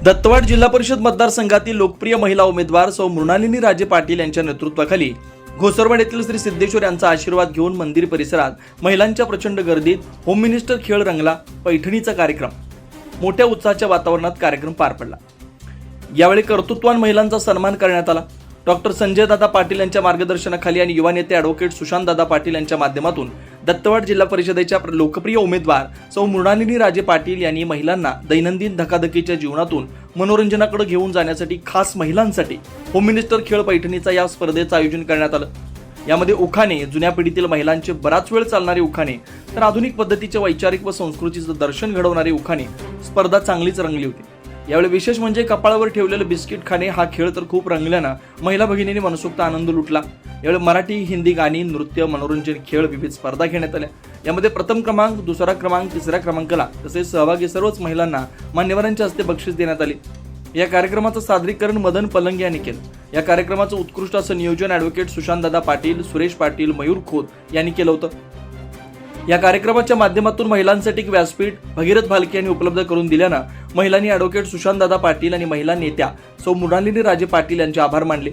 दत्तवाड जिल्हा परिषद मतदारसंघातील लोकप्रिय महिला उमेदवार सौ मृणालिनी राजे पाटील यांच्या नेतृत्वाखाली घोसरवाड येथील श्री सिद्धेश्वर यांचा आशीर्वाद घेऊन मंदिर परिसरात महिलांच्या प्रचंड गर्दीत होम मिनिस्टर खेळ रंगला. पैठणीचा कार्यक्रम मोठ्या उत्साहाच्या वातावरणात कार्यक्रम पार पडला. यावेळी कर्तृत्ववान महिलांचा सन्मान करण्यात आला. डॉक्टर संजय दादा पाटील यांच्या मार्गदर्शनाखाली आणि युवा नेते ॲडव्होकेट सुशांत दादा पाटील यांच्या माध्यमातून दत्तवाड जिल्हा परिषदेच्या लोकप्रिय उमेदवार सौ मृणालिनी राजे पाटील यांनी महिलांना दैनंदिन धकाधकीच्या जीवनातून मनोरंजनाकडे घेऊन जाण्यासाठी खास महिलांसाठी होम मिनिस्टर खेळ पैठणीचा या स्पर्धेचं आयोजन करण्यात आलं. यामध्ये उखाणे, जुन्या पिढीतील महिलांचे बराच वेळ चालणारे उखाणे, तर आधुनिक पद्धतीचे वैचारिक व संस्कृतीचं दर्शन घडवणारे उखाणे स्पर्धा चांगलीच रंगली होती. यावेळी विशेष म्हणजे कपाळावर ठेवलेलं बिस्किट खाणे हा खेळ तर खूप रंगल्यानं महिला भगिनींनी मनसोक्त आनंद लुटला. यावेळी मराठी, हिंदी गाणी, नृत्य, मनोरंजन, खेळ विविध स्पर्धा घेण्यात आल्या. यामध्ये प्रथम क्रमांक, दुसरा क्रमांक, तिसऱ्या क्रमांकाला तसेच सहभागी सर्वच महिलांना मान्यवरांच्या हस्ते बक्षीस देण्यात आले. या कार्यक्रमाचं सादरीकरण मदन पलंगे यांनी केलं. या कार्यक्रमाचं उत्कृष्ट असं नियोजन ॲडव्होकेट सुशांत दादा पाटील, सुरेश पाटील, मयूर खोत यांनी केलं होतं. या कार्यक्रमाच्या माध्यमातून महिलांसाठी एक व्यासपीठ भगीरथ भालके यांनी उपलब्ध करून दिल्यानं महिलांनी ॲडव्होकेट सुशांत दादा पाटील आणि महिला नेत्या सौ मृणालिनी राजे पाटील यांचे आभार मानले.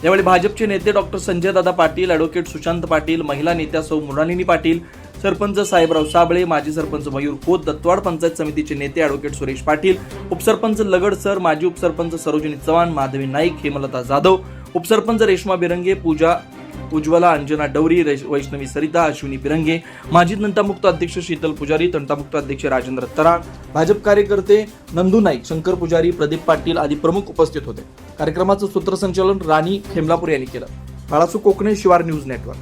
यावेळी भाजपचे नेते डॉक्टर संजय दादा पाटील, ॲडव्होकेट सुशांत पाटील, महिला नेत्या सौ मृणालिनी पाटील, सरपंच साहेबराव साबळे, माजी सरपंच मयूर खोत, दत्तवाड पंचायत समितीचे नेते ॲडव्होकेट सुरेश पाटील, उपसरपंच लगड सर, माजी उपसरपंच सरोजिनी चव्हाण, माधवी नाईक, हेमलता जाधव, उपसरपंच रेश्मा बिरंगे, पूजा उज्ज्वला, अंजना डवरी, वैष्णवी सरिता, अश्विनी बिरंगे, माजी तंटामुक्त अध्यक्ष शीतल पुजारी, तंटामुक्त अध्यक्ष राजेंद्र तराळ, भाजप कार्यकर्ते नंदू नाईक, शंकर पुजारी, प्रदीप पाटील आदी प्रमुख उपस्थित होते. कार्यक्रमाचं सूत्रसंचालन राणी खेमलापूर यांनी केलं. बाळासू कोकणे, शिवार न्यूज नेटवर्क.